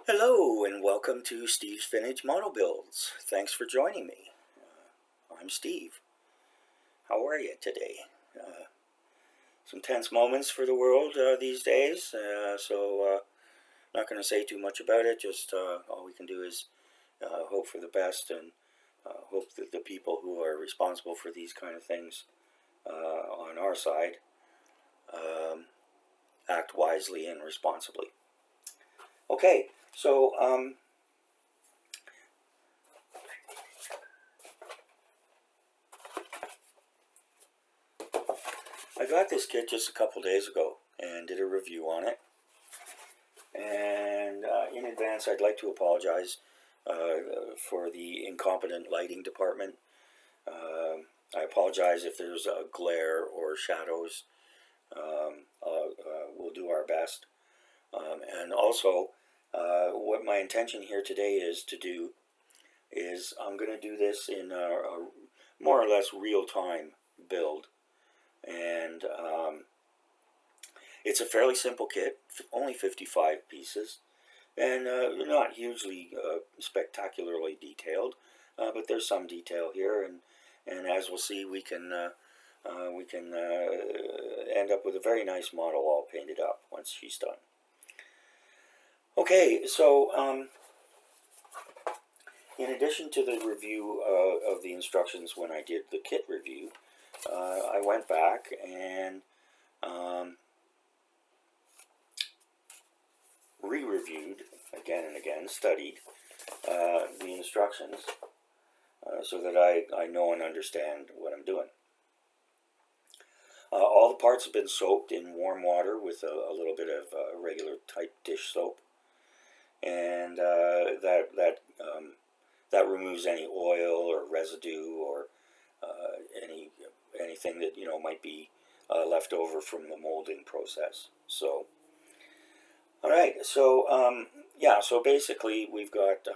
Hello and welcome to Steve's Vintage Model Builds. Thanks for joining me. I'm Steve. How are you today? Some tense moments for the world these days, so not going to say too much about it. Just all we can do is hope for the best and hope that the people who are responsible for these kind of things on our side act wisely and responsibly. Okay, so I got this kit just a couple days ago and did a review on it. And in advance, I'd like to apologize for the incompetent lighting department. I apologize if there's a glare or shadows. We'll do our best. And also, what my intention here today is to do is I'm going to do this in a more or less real-time build. And it's a fairly simple kit, only 55 pieces, and not hugely spectacularly detailed, but there's some detail here, and as we'll see, we can end up with a very nice model all painted up once she's done. Okay, so in addition to the review of the instructions when I did the kit review, I went back and re-reviewed again and again, studied the instructions so that I know and understand what I'm doing. All the parts have been soaked in warm water with a little bit of regular type dish soap, and that removes any oil or residue or anything that might be left over from the molding process. So, all right. So yeah. So basically, we've got.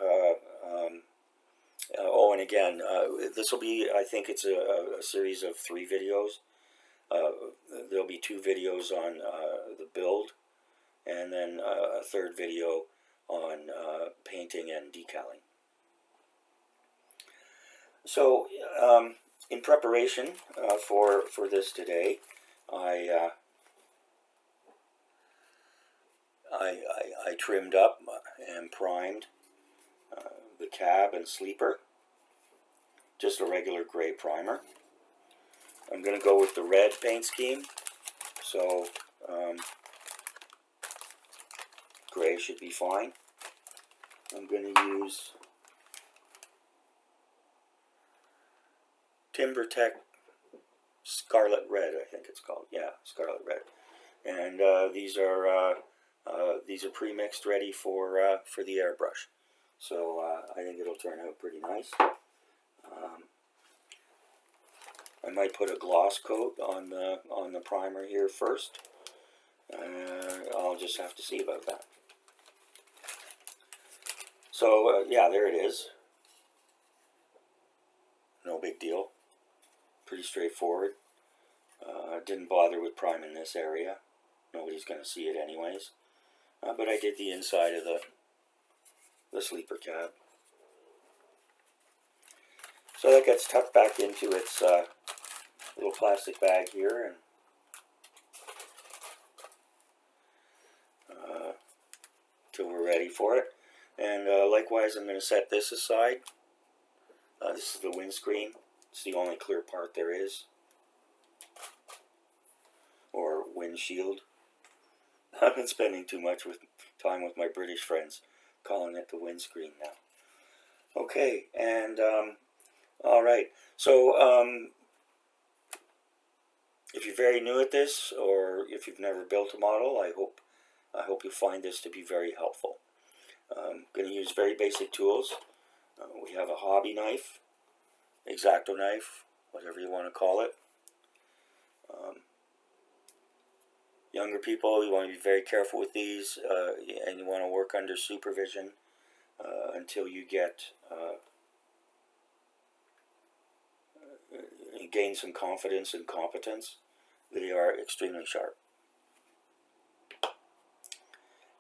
Oh, and again, this will be. I think it's a series of 3 videos. There'll be 2 videos on the build, and then a 3rd video on painting and decaling. So, in preparation for this today, I trimmed up and primed the cab and sleeper, just a regular gray primer. I'm going to go with the red paint scheme, so gray should be fine. I'm going to use TimberTech Scarlet Red, I think it's called. Yeah, Scarlet Red. And these are pre-mixed, ready for the airbrush. So I think it'll turn out pretty nice. I might put a gloss coat on the primer here first. I'll just have to see about that. So yeah, there it is. No big deal. Pretty straightforward. Didn't bother with priming this area. Nobody's going to see it anyways. But I did the inside of the sleeper cab. So that gets tucked back into its little plastic bag here, and till we're ready for it. And likewise, I'm going to set this aside. This is the windscreen. It's the only clear part there is, or windshield. I've been spending too much time with my British friends, calling it the windscreen now. Okay, and all right. So if you're very new at this, or if you've never built a model, I hope you find this to be very helpful. I'm going to use very basic tools. We have a hobby knife, X-Acto knife, whatever you want to call it. Younger people, you want to be very careful with these, and you want to work under supervision until you gain some confidence and competence. They are extremely sharp.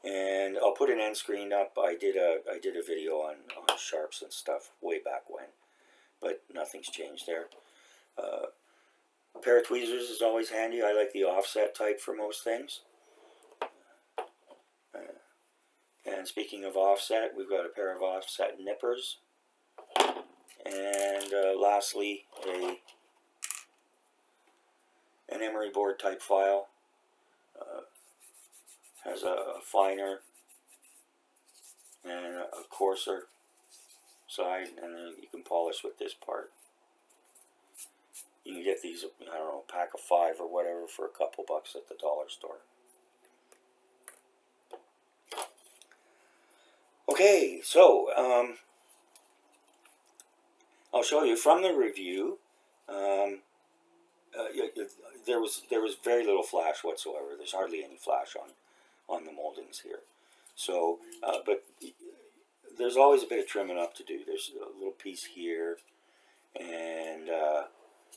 And I'll put an end screen up. I did a video on sharps and stuff way back when, but nothing's changed there. A pair of tweezers is always handy. I like the offset type for most things. And speaking of offset, we've got a pair of offset nippers. And lastly, an emery board type file. Has a finer and a coarser side, and then you can polish with this part. You can get these, I don't know, a pack of 5 or whatever for a couple bucks at the dollar store. Okay, so I'll show you from the review. There was very little flash whatsoever. There's hardly any flash on the moldings here. So, but there's always a bit of trimming up to do. There's a little piece here, and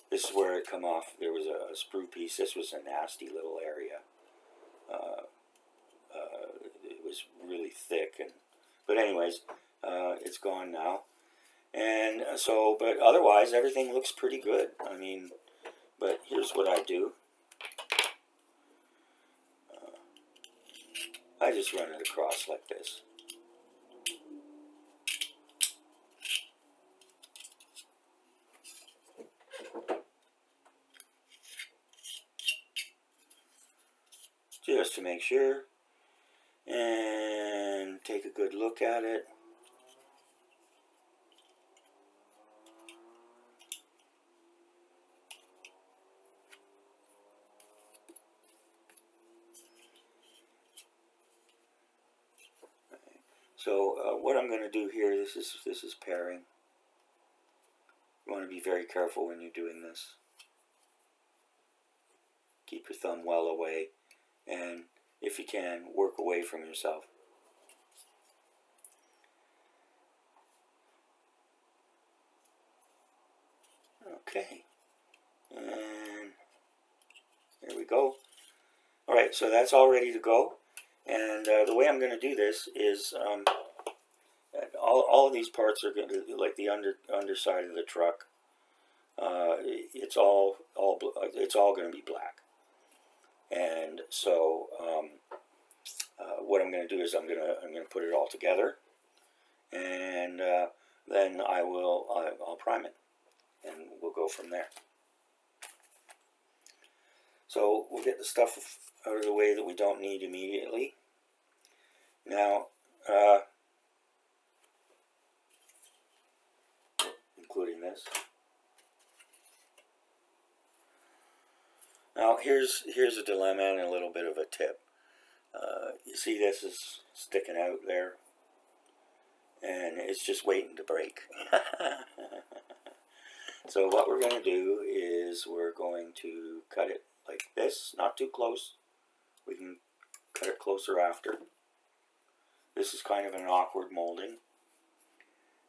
this is where it come off. There was a sprue piece. This was a nasty little area. It was really thick, but anyways, it's gone now. And so, but otherwise, everything looks pretty good. I mean, but here's what I do. I just run it across like this. Just to make sure, and take a good look at it. So what I'm going to do here, this is pairing. You want to be very careful when you're doing this. Keep your thumb well away, and if you can, work away from yourself. Okay, and there we go. Alright, so that's all ready to go. And the way I'm going to do this is all of these parts are going to, like the underside of the truck. It's all going to be black. And so what I'm going to do is I'm going to put it all together, and then I'll prime it, and we'll go from there. So we'll get the stuff out of the way that we don't need immediately. Now, including this. Now here's a dilemma and a little bit of a tip. You see this is sticking out there, and it's just waiting to break. So what we're going to do is we're going to cut it like this, not too close. We can cut it closer after. This is kind of an awkward molding,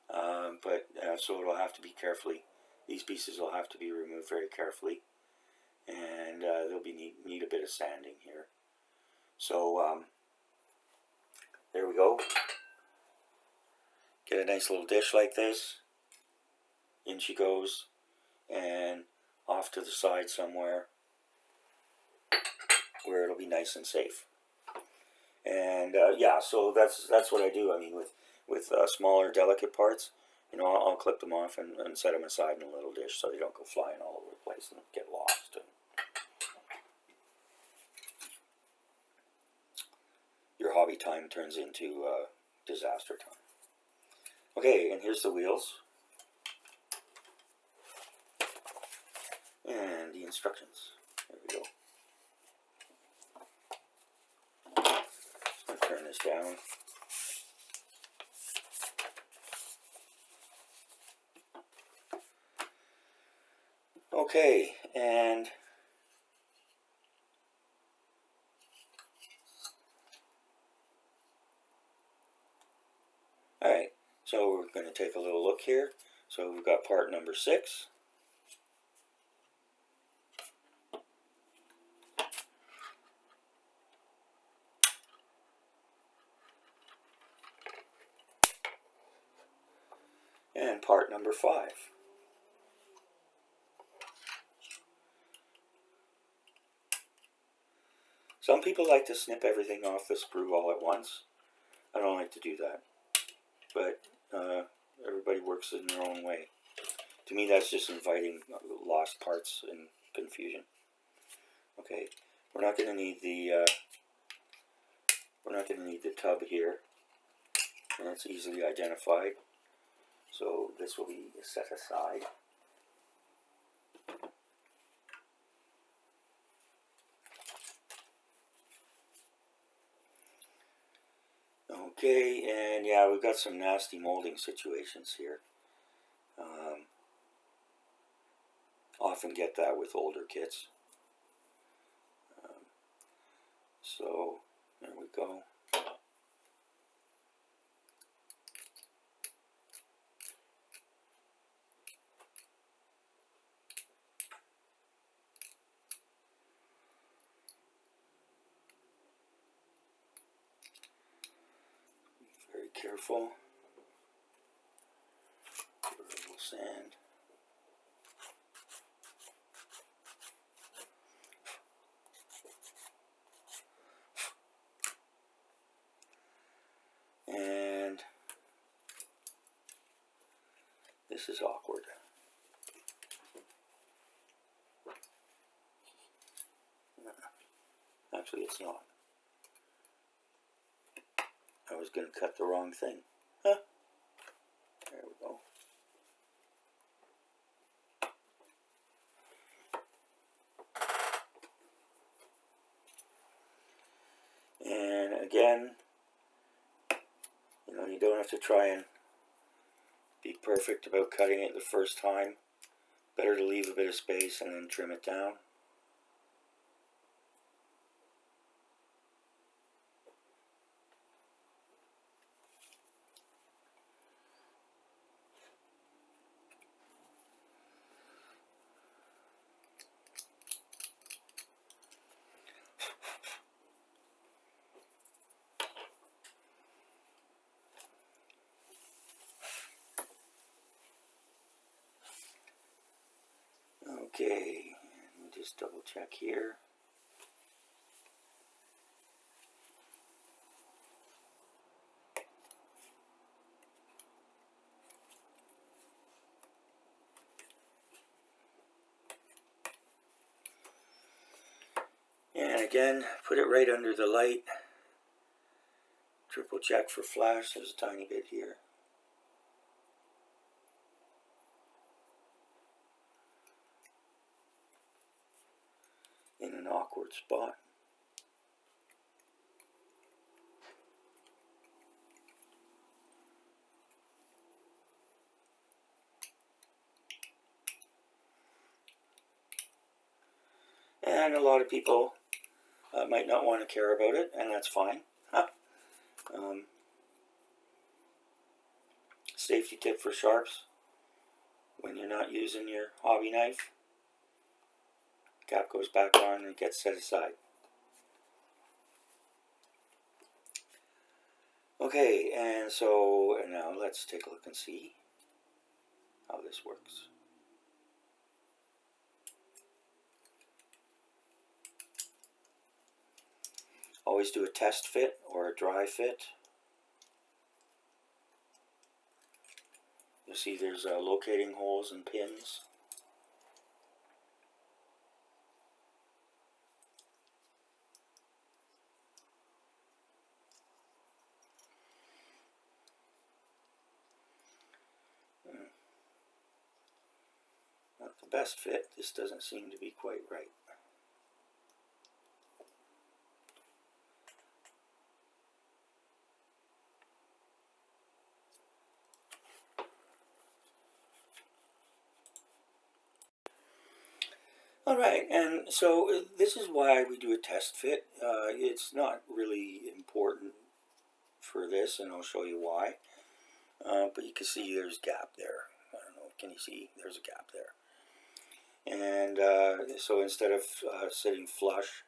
but so it'll have to be carefully. These pieces will have to be removed very carefully, and they'll need a bit of sanding here. So there we go. Get a nice little dish like this. In she goes, and off to the side somewhere where it'll be nice and safe. And yeah, so that's what I do. I mean, with smaller, delicate parts, you know, I'll clip them off and set them aside in a little dish so they don't go flying all over the place and get lost. And your hobby time turns into disaster time. Okay, and here's the wheels. And the instructions. There we go. Just going to turn this down. Okay, and alright, so we're going to take a little look here. So we've got part number 6. And part number 5. Some people like to snip everything off the sprue all at once. I don't like to do that. But everybody works in their own way. To me, that's just inviting lost parts and confusion. Okay, we're not going to need the tub here, and it's easily identified. So this will be set aside. Okay, and yeah, we've got some nasty molding situations here. Often get that with older kits. So there we go. Very careful. Revell sand. And this is awkward. Actually, it's not. I was going to cut the wrong thing. Huh? There we go. And again, you don't have to try and be perfect about cutting it the first time. Better to leave a bit of space and then trim it down. Okay, let me just double check here. And again, put it right under the light. Triple check for flash. There's a tiny bit here. In an awkward spot. And a lot of people might not want to care about it, and that's fine. Safety tip for sharps: when you're not using your hobby knife, cap goes back on and gets set aside. Okay, and so now let's take a look and see how this works. Always do a test fit or a dry fit. You'll see there's locating holes and pins. Not the best fit. This doesn't seem to be quite right. Alright, and so this is why we do a test fit. It's not really important for this, and I'll show you why. But you can see there's a gap there. I don't know, can you see? There's a gap there. And so instead of sitting flush,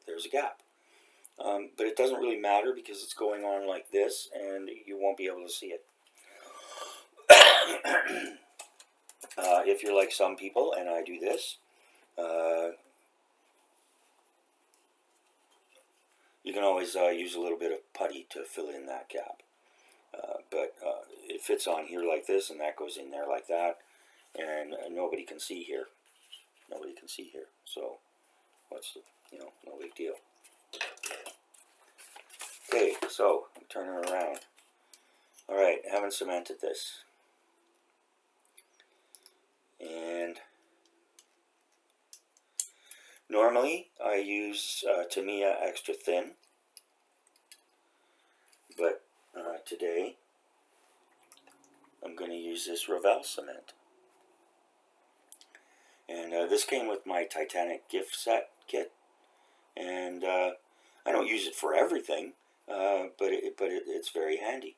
there's a gap. But it doesn't really matter because it's going on like this, and you won't be able to see it. If you're like some people, and I do this, you can always use a little bit of putty to fill in that gap. But it fits on here like this, and that goes in there like that, and nobody can see here. Nobody can see here. So, what's the, no big deal. Okay, so I'm turning around. All right, haven't cemented this, and normally I use Tamiya extra thin, but today I'm going to use this Revell cement. And this came with my Titanic gift set kit, and I don't use it for everything, but it's very handy.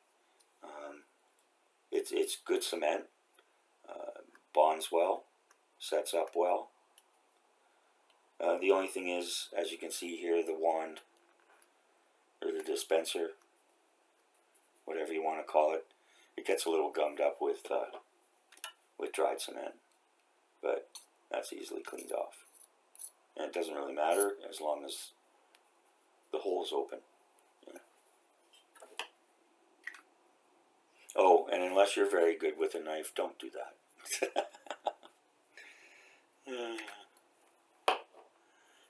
It's good cement, bonds well, sets up well. The only thing is, as you can see here, the wand, or the dispenser, whatever you want to call it, it gets a little gummed up with dried cement, but that's easily cleaned off. And it doesn't really matter as long as the hole is open. Yeah. Oh, and unless you're very good with a knife, don't do that.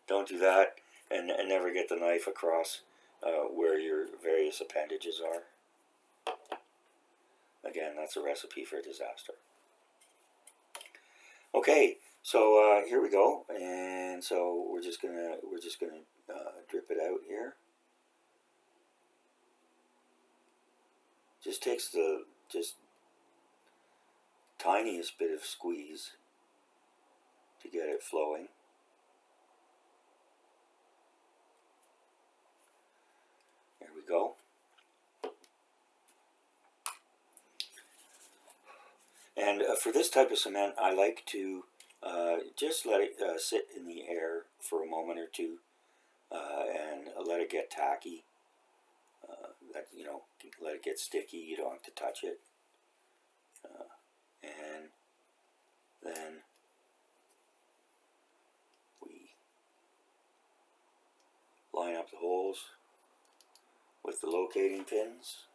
Don't do that, and never get the knife across where your various appendages are. Again, that's a recipe for disaster. Okay, so here we go, and so we're just gonna drip it out here. Just takes the tiniest bit of squeeze to get it flowing. There we go. And for this type of cement, I like to just let it sit in the air for a moment or two, and let it get tacky. Let it get sticky. You don't have to touch it, and then we line up the holes with the locating pins.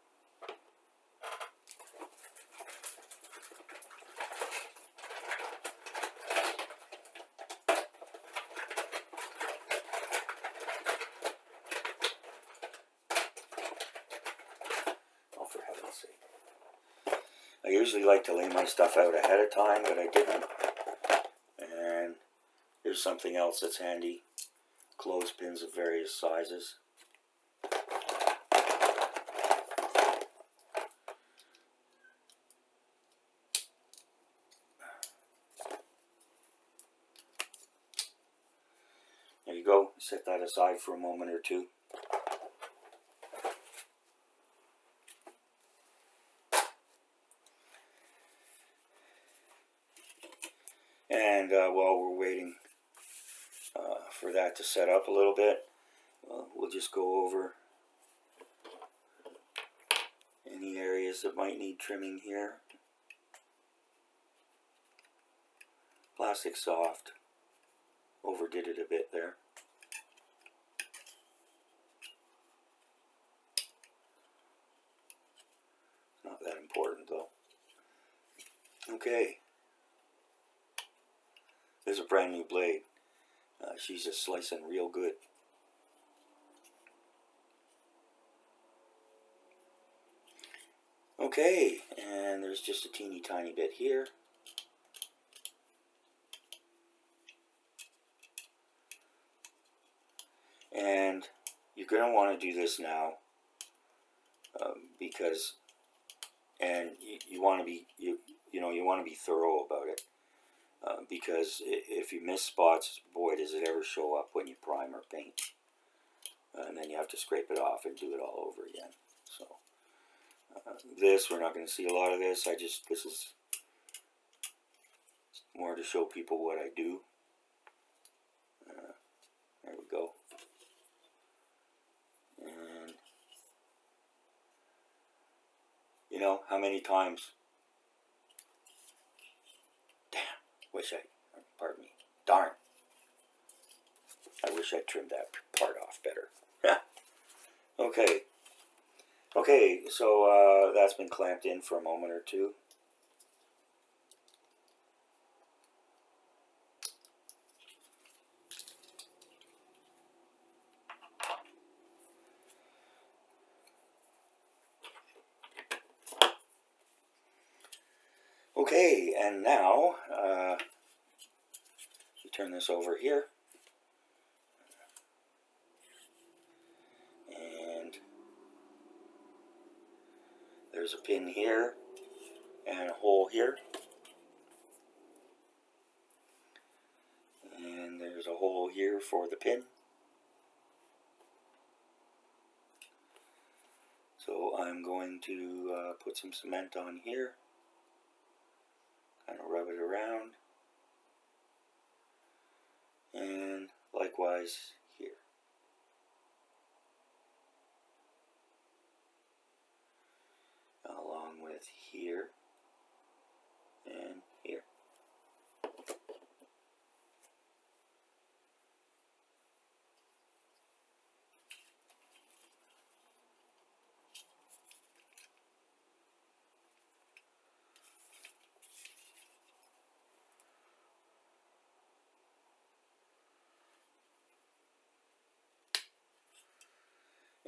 I usually like to lay my stuff out ahead of time, but I didn't. And here's something else that's handy. Clothespins of various sizes. There you go. Set that aside for a moment or two. And while we're waiting for that to set up a little bit, we'll just go over any areas that might need trimming here. Plastic soft. Overdid it a bit there. Not that important though. Okay. There's a brand new blade. She's just slicing real good. Okay, and there's just a teeny tiny bit here. And you're going to want to do this now because, and you want to be you want to be thorough about it. Because if you miss spots, boy, does it ever show up when you prime or paint. And then you have to scrape it off and do it all over again. So we're not going to see a lot of this. This is more to show people what I do. There we go. And how many times Pardon me, darn. I wish I'd trimmed that part off better. Okay. Okay, so that's been clamped in for a moment or two. Okay, and now you turn this over here, and there's a pin here and a hole here, and there's a hole here for the pin. So I'm going to put some cement on here, kind of rub it around, and likewise here. Along with here and here.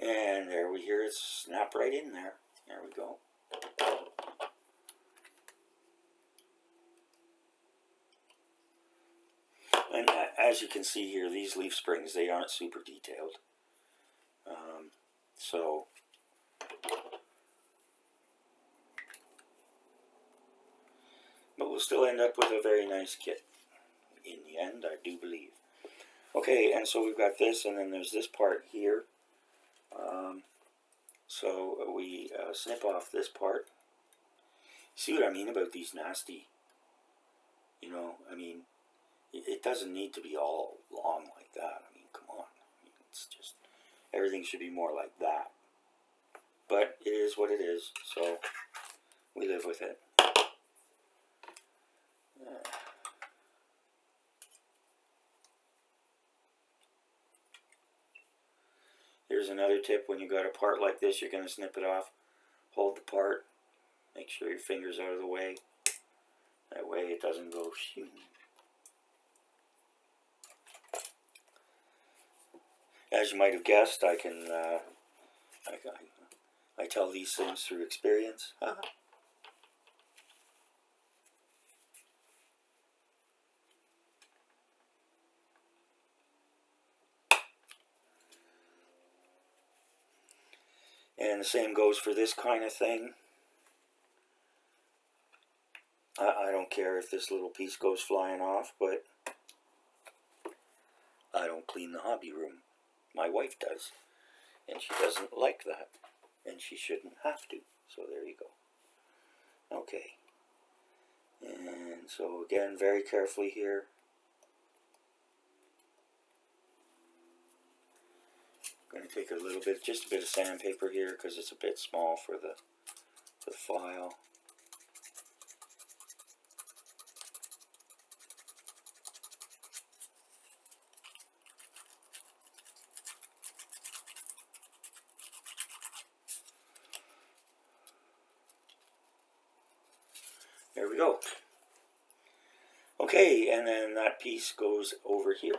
And there we hear it snap right in there. There we go. And as you can see here, these leaf springs, they aren't super detailed. But we'll still end up with a very nice kit in the end, I do believe. Okay, and so we've got this, and then there's this part here. So we snip off this part. See what I mean about these nasty, you know, I mean, it doesn't need to be all long like that. I mean, come on. I mean, it's just, everything should be more like that. But it is what it is, so we live with it. Here's another tip: when you got a part like this, you're going to snip it off. Hold the part. Make sure your finger's out of the way. That way it doesn't go shoo. As you might have guessed, I tell these things through experience. And the same goes for this kind of thing. I don't care if this little piece goes flying off, but I don't clean the hobby room. My wife does, and she doesn't like that, and she shouldn't have to. So there you go. Okay. And so again, very carefully here. I'm going to take a little bit, just a bit of sandpaper here, because it's a bit small for the file. There we go. Okay, and then that piece goes over here.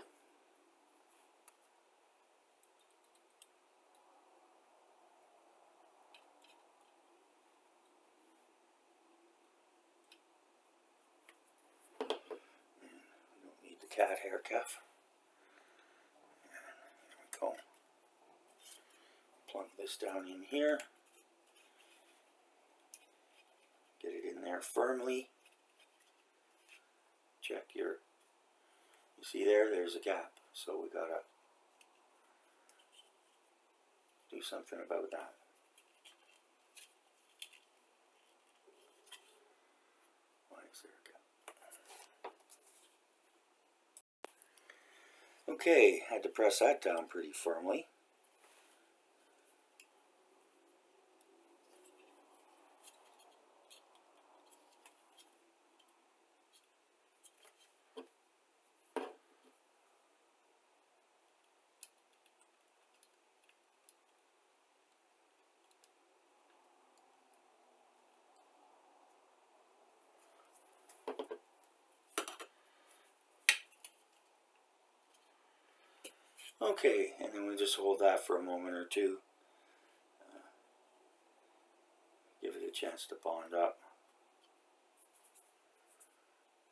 Cat hair cuff. There we go. Plunk this down in here. Get it in there firmly. Check you see there's a gap. So we gotta do something about that. Why is there a gap? Okay, had to press that down pretty firmly. Okay, and then we just hold that for a moment or two. Give it a chance to bond up.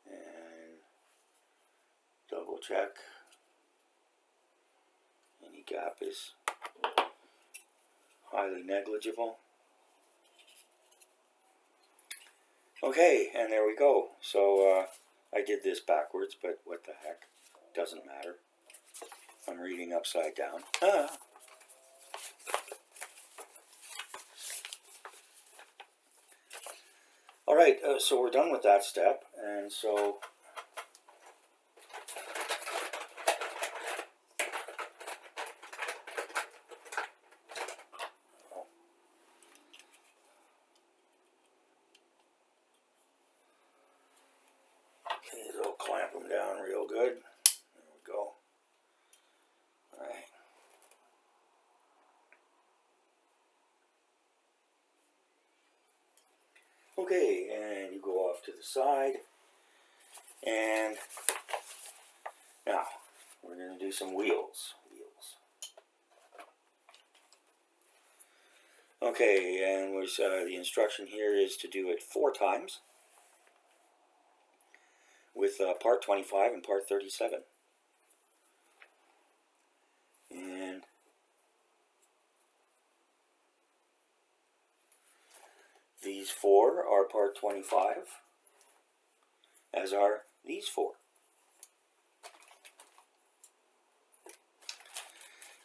And double check. Any gap is highly negligible. Okay, and there we go. So I did this backwards, but what the heck? Doesn't matter. I'm reading upside down. Alright, so we're done with that step, and so okay, so clamp them down real good. There we go. Alright. Okay, and you go off to the side, and now we're going to do some wheels. Okay, and the instruction here is to do it 4 times with part 25 and part 37. And these 4 are part 25, as are these 4.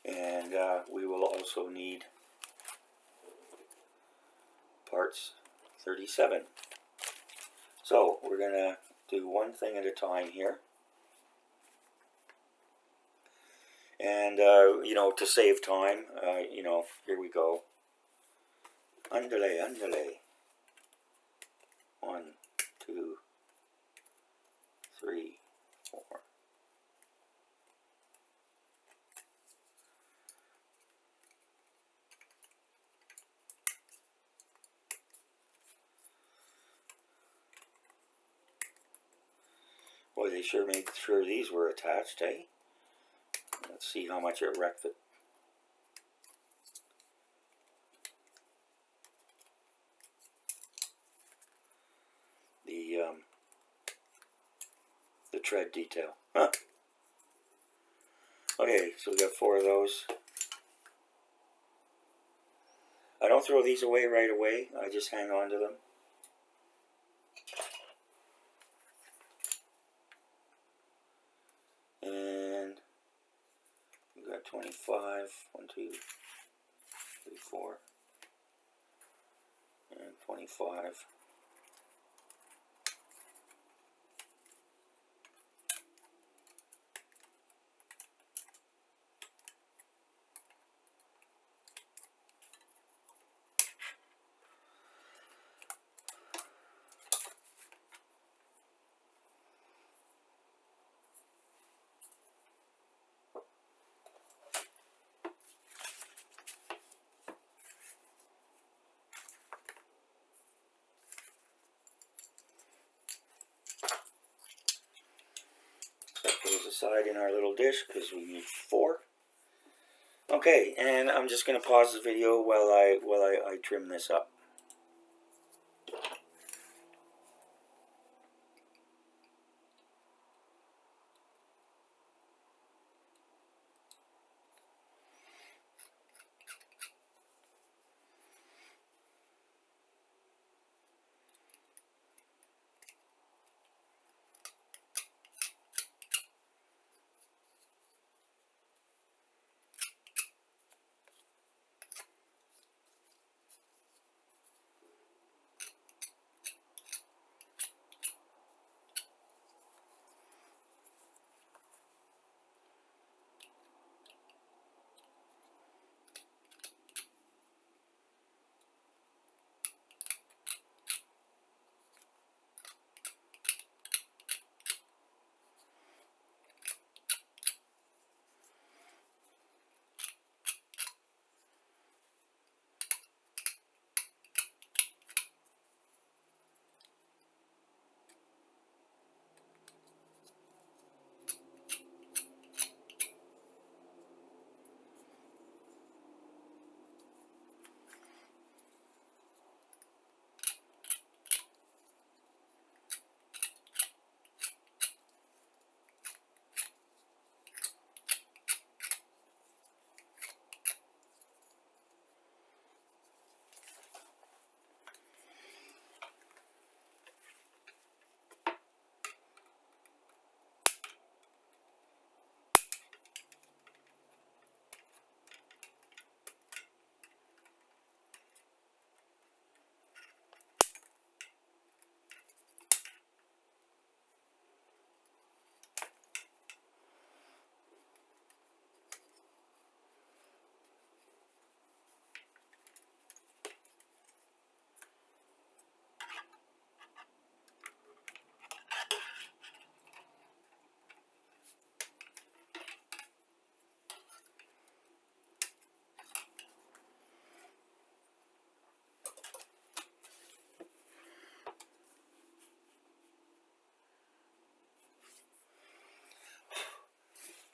And we will also need parts 37. So we're going to do one thing at a time here. And, you know, to save time, you know, here we go. Andale, andale. 1, 2, 3, 4. Boy, they sure made sure these were attached, eh? Let's see how much it wrecked it. The tread detail. Huh. Okay, so we got 4 of those. I don't throw these away right away. I just hang on to them. And we got 25. 1, 2, 3, 4. And 25. Set those aside in our little dish because we need 4. Okay, and I'm just going to pause the video while I trim this up.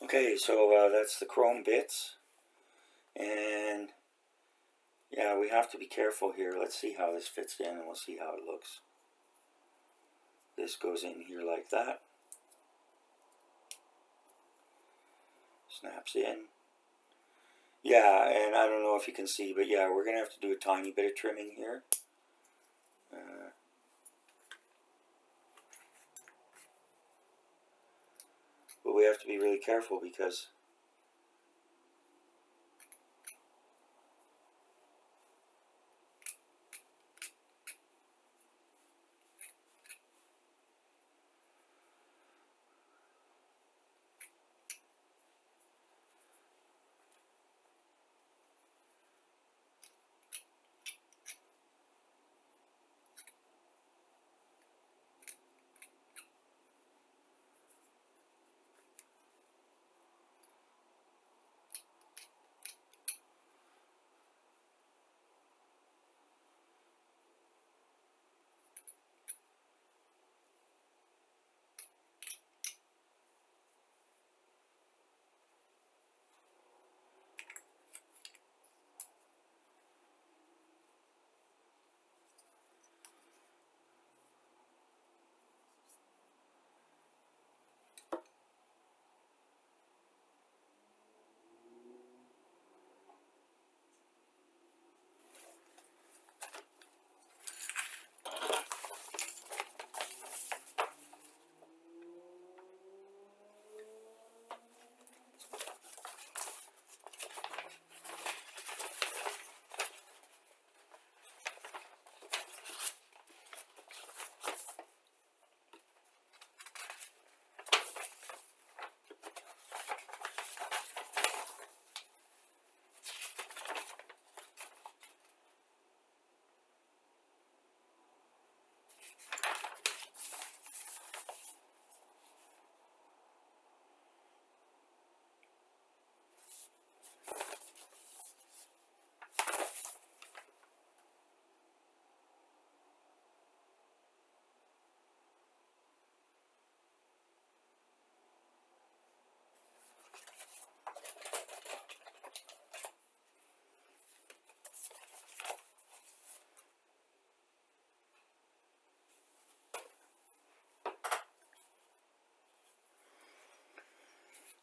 Okay, so that's the chrome bits, and yeah, we have to be careful here. Let's see how this fits in, and we'll see how it looks. This goes in here like that. Snaps in. Yeah, and I don't know if you can see, but yeah, we're going to have to do a tiny bit of trimming here. But we have to be really careful because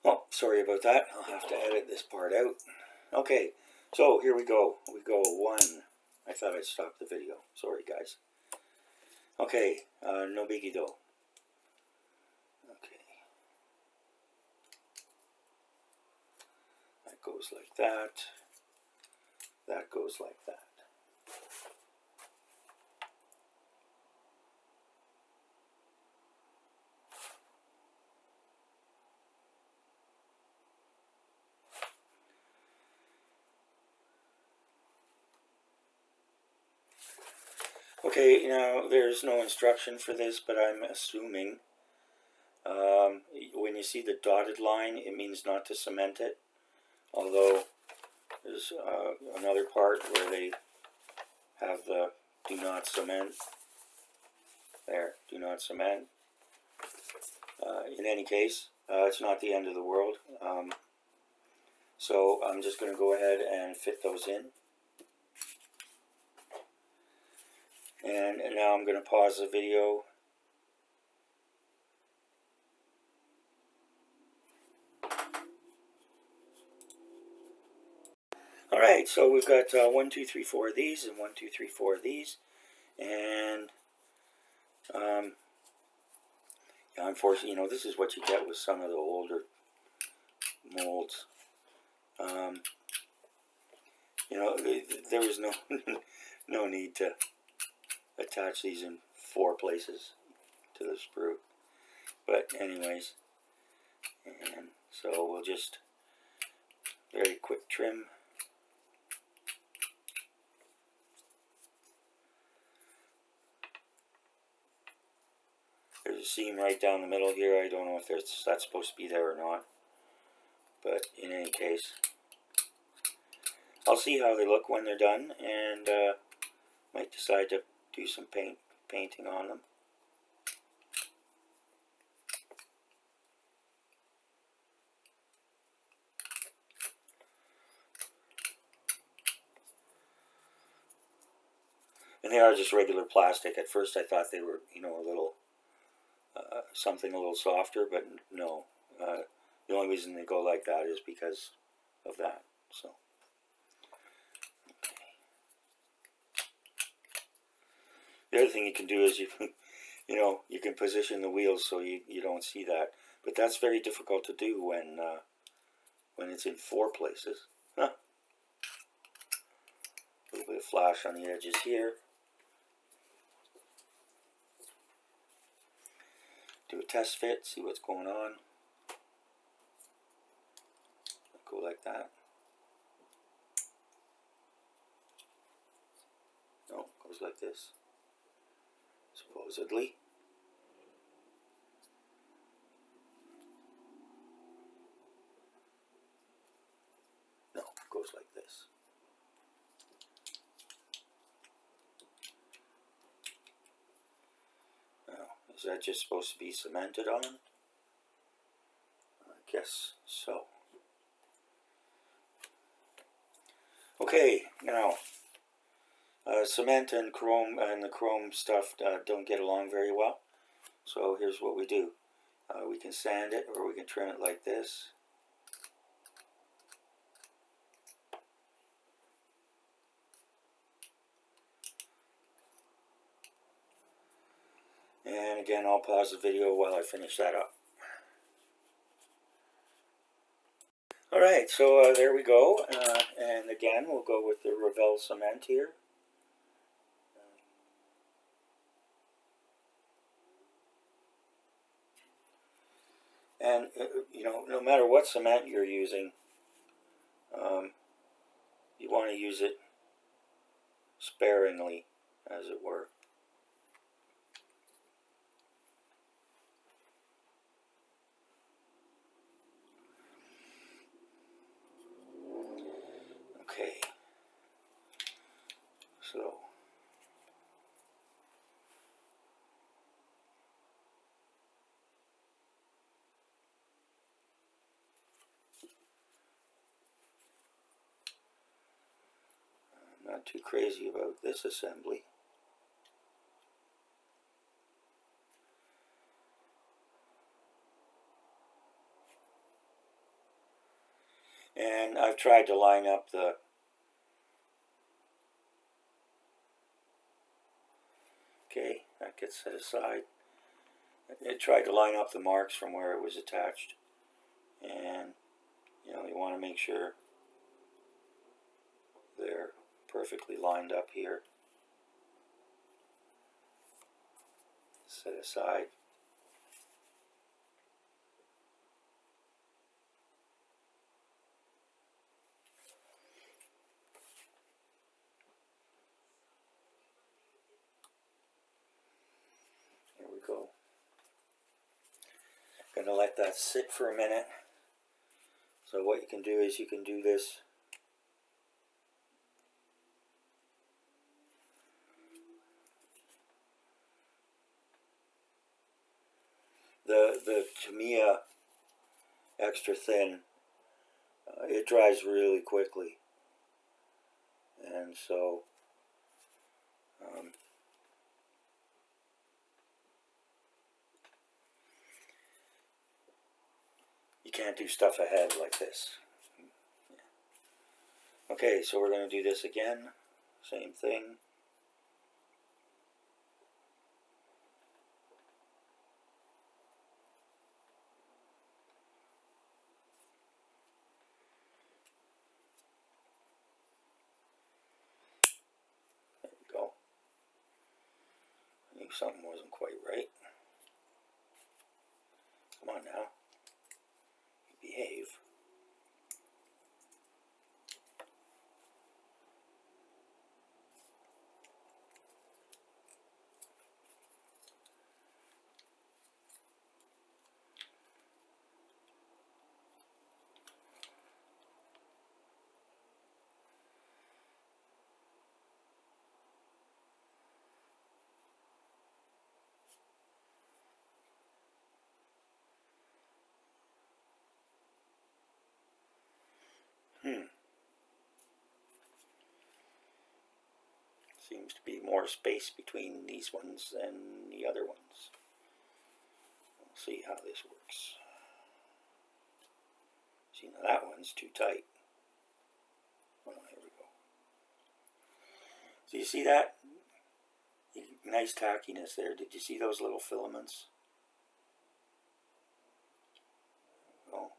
oh, sorry about that. I'll have to edit this part out. Okay, so here we go. We go one. I thought I'd stop the video. Sorry, guys. Okay, no biggie though. Okay. That goes like that. That goes like that. Okay, now there's no instruction for this, but I'm assuming when you see the dotted line, it means not to cement it. Although there's another part where they have the do not cement. There, do not cement. In any case, it's not the end of the world. So I'm just going to go ahead and fit those in. And now I'm going to pause the video. Alright, so we've got 1, 2, 3, 4 of these, and 1, 2, 3, 4 of these. And yeah, unfortunately, you know, this is what you get with some of the older molds. You know, there was no no need to attach these in 4 places to the sprue. But anyways, and so we'll just very quick trim. There's a seam right down the middle here. I don't know if that's supposed to be there or not. But in any case, I'll see how they look when they're done, and might decide to do some painting on them. And they are just regular plastic. At first I thought they were, you know, a little, something a little softer, but no. The only reason they go like that is because of that. So, okay. The other thing you can do is you know, you can position the wheels so you don't see that. But that's very difficult to do when it's in 4 places. Huh. A little bit of flash on the edges here. Do a test fit, see what's going on. Go like that. No, it goes like this. Supposedly. No, it goes like this. Now, is that just supposed to be cemented on? I guess so. Okay, now cement and chrome and the chrome stuff don't get along very well. So here's what we do. We can sand it or we can trim it like this. And again, I'll pause the video while I finish that up. Alright, so there we go. And again, we'll go with the Revell cement here. And, you know, no matter what cement you're using, you want to use it sparingly, as it were. Okay, so I'm not too crazy about this assembly. And I've tried to line up the okay, that gets set aside. I tried to line up the marks from where it was attached, and you know, you want to make sure they're perfectly lined up here. Set aside. There we go. Gonna let that sit for a minute. So what you can do is you can do this the Tamiya extra thin, it dries really quickly, and so you can't do stuff ahead like this. Okay, so we're going to do this again, same thing. There we go. I knew something wasn't quite right. Come on now. Behave. Seems to be more space between these ones than the other ones. We'll see how this works. See, now that one's too tight. Oh, here we go. So you see that? Nice tackiness there. Did you see those little filaments? Oh.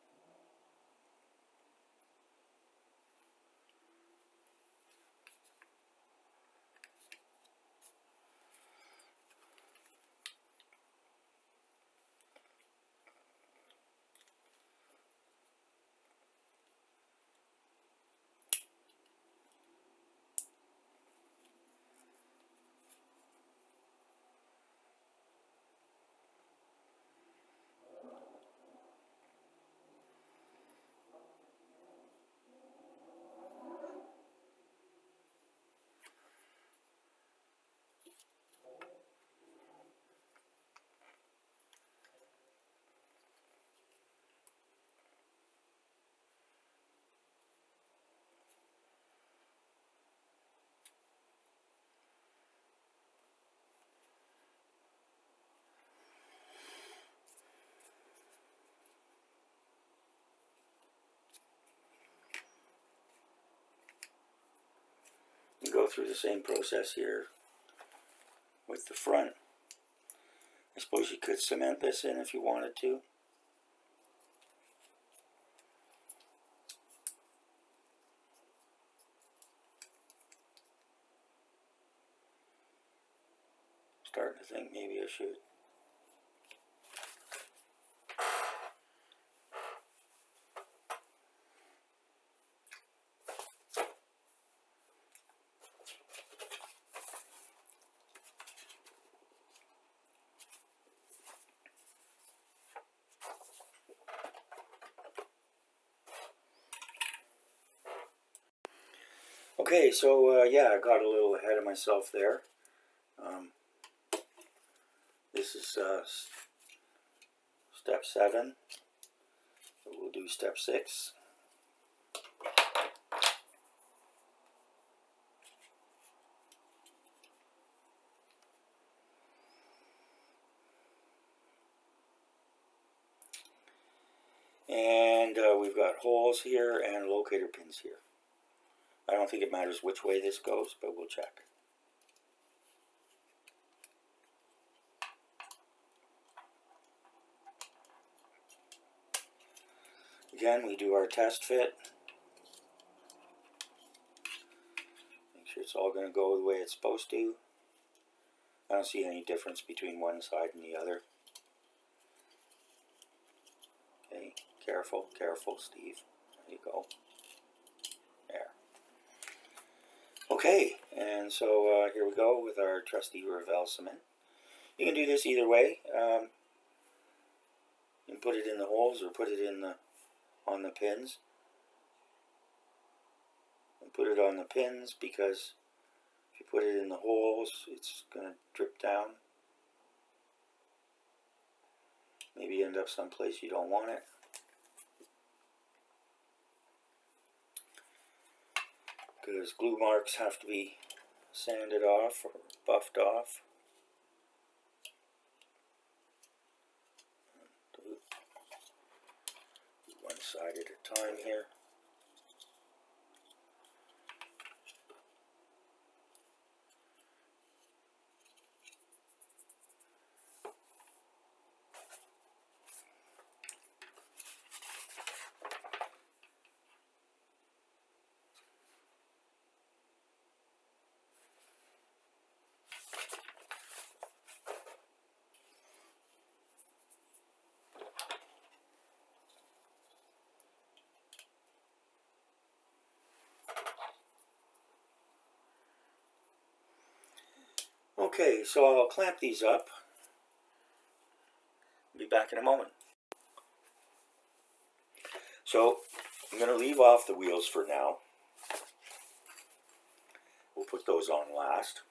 You go through the same process here with the front. I suppose you could cement this in if you wanted to. Starting to think maybe I should. Okay, so yeah, I got a little ahead of myself there. This is step 7. So we'll do step 6. And we've got holes here and locator pins here. I don't think it matters which way this goes, but we'll check. Again, we do our test fit. Make sure it's all going to go the way it's supposed to. I don't see any difference between one side and the other. Okay, careful, careful, Steve. There you go. There. Okay, and so here we go with our trusty Revell cement. You can do this either way. You can put it in the holes or put it in on the pins. And put it on the pins because if you put it in the holes, it's going to drip down. Maybe end up someplace you don't want it. Because glue marks have to be sanded off or buffed off. Do one side at a time here. Okay, so I'll clamp these up. I'll be back in a moment. So I'm going to leave off the wheels for now. We'll put those on last.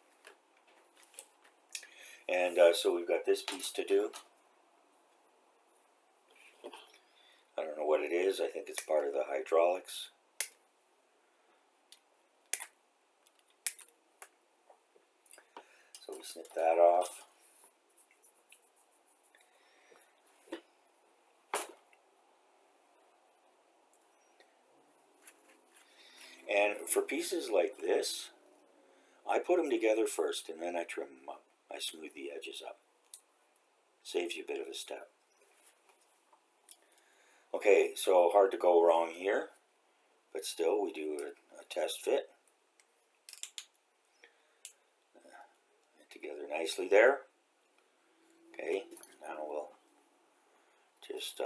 And so we've got this piece to do. I don't know what it is. I think it's part of the hydraulics. snip that off. And for pieces like this, I put them together first and then I trim them up. I smooth the edges up. Saves you a bit of a step. Okay, so hard to go wrong here, but still we do a test fit. Together nicely there. Okay, now we'll just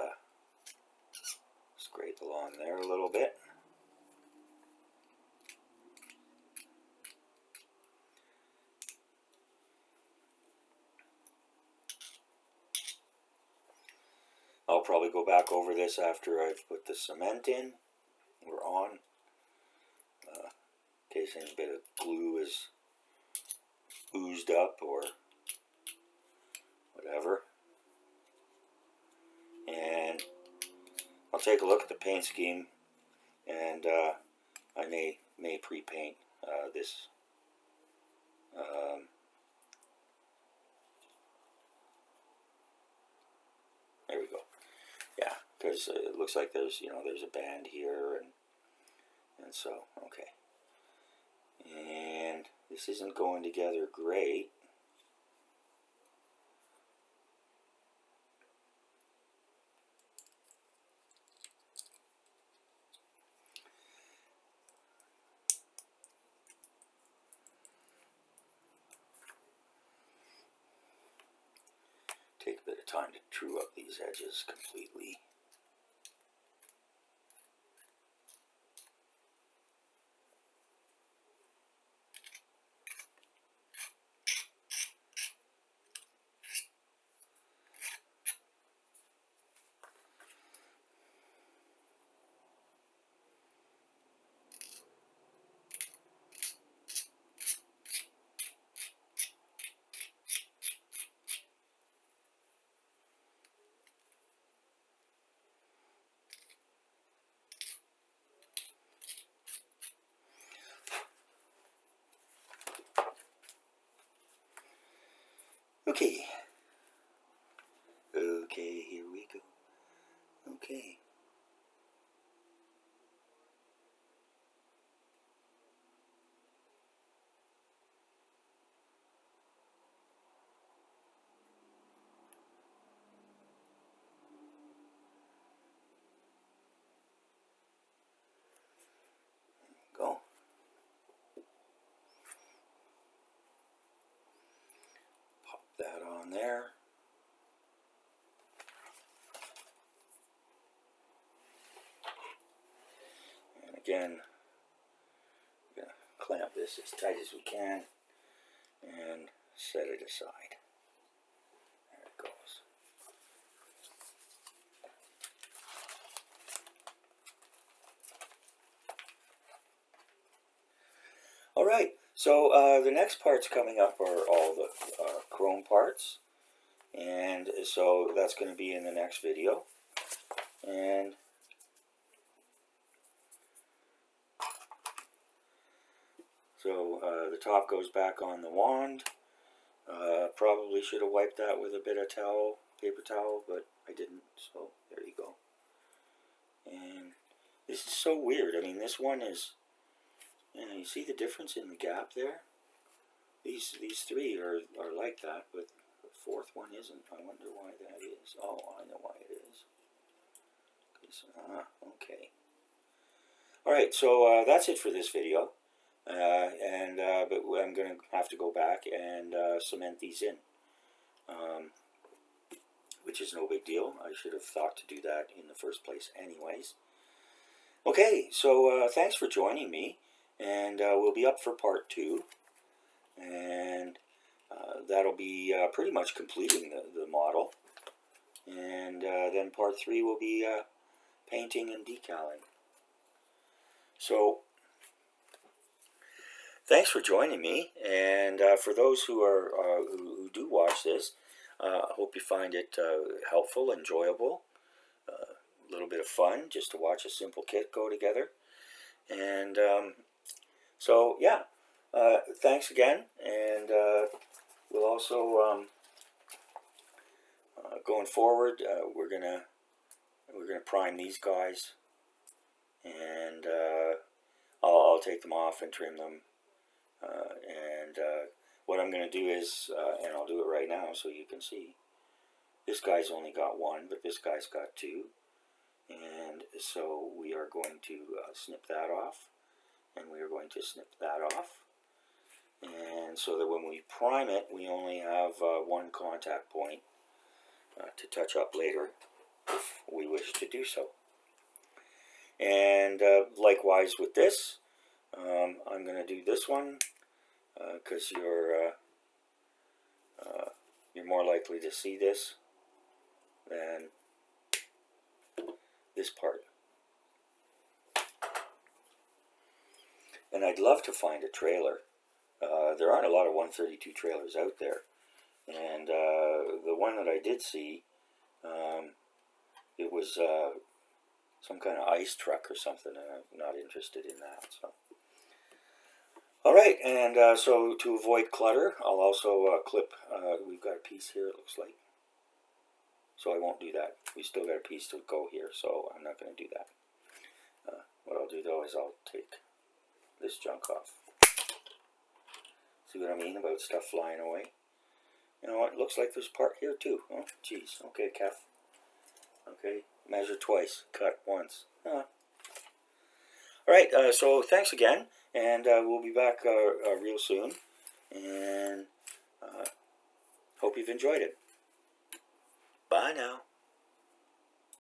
scrape along there a little bit. I'll probably go back over this after I've put the cement in. We're on. In case any bit of glue is oozed up or whatever. And I'll take a look at the paint scheme, and I may pre-paint this. There we go. Yeah, because it looks like there's there's a band here, and so okay. And this isn't going together great. Take a bit of time to true up these edges completely. Okay. Okay, here we go. Okay. Go. Pop that on there. And again, we're going to clamp this as tight as we can and set it aside. There it goes. Alright, so the next parts coming up are all the chrome parts, and so that's going to be in the next video. And so the top goes back on the wand. Probably should have wiped that with a bit of towel, paper towel, but I didn't, so there you go. And this is so weird. I mean, this one is, you see the difference in the gap there? These three are like that, but the fourth one isn't. I wonder why that is. Oh, I know why it is. Okay. Alright, so that's it for this video. But I'm going to have to go back and cement these in, which is no big deal. I should have thought to do that in the first place anyways. Okay, so thanks for joining me, and we'll be up for part 2, and that'll be pretty much completing the model, and then part 3 will be painting and decaling. So thanks for joining me, and for those who do watch this, I hope you find it helpful, enjoyable, a little bit of fun just to watch a simple kit go together. And so yeah, thanks again, and we'll also going forward, we're gonna prime these guys, and I'll take them off and trim them. And what I'm gonna do is, and I'll do it right now so you can see. This guy's only got one, but this guy's got two, and so we are going to snip that off, and we are going to snip that off, and so that when we prime it, we only have one contact point to touch up later if we wish to do so. And likewise with this, I'm going to do this one because you're more likely to see this than this part. And I'd love to find a trailer. There aren't a lot of 132 trailers out there. And the one that I did see, it was some kind of ice truck or something, and I'm not interested in that. So, all right, and so to avoid clutter, I'll also clip. We've got a piece here, it looks like. So I won't do that. We still got a piece to go here, so I'm not going to do that. What I'll do though is I'll take this junk off. See what I mean about stuff flying away? You know what? Looks like there's part here too. Oh, geez. Okay, Kev. Okay, measure twice, cut once. All right. So thanks again, and we'll be back real soon. And hope you've enjoyed it. Bye now.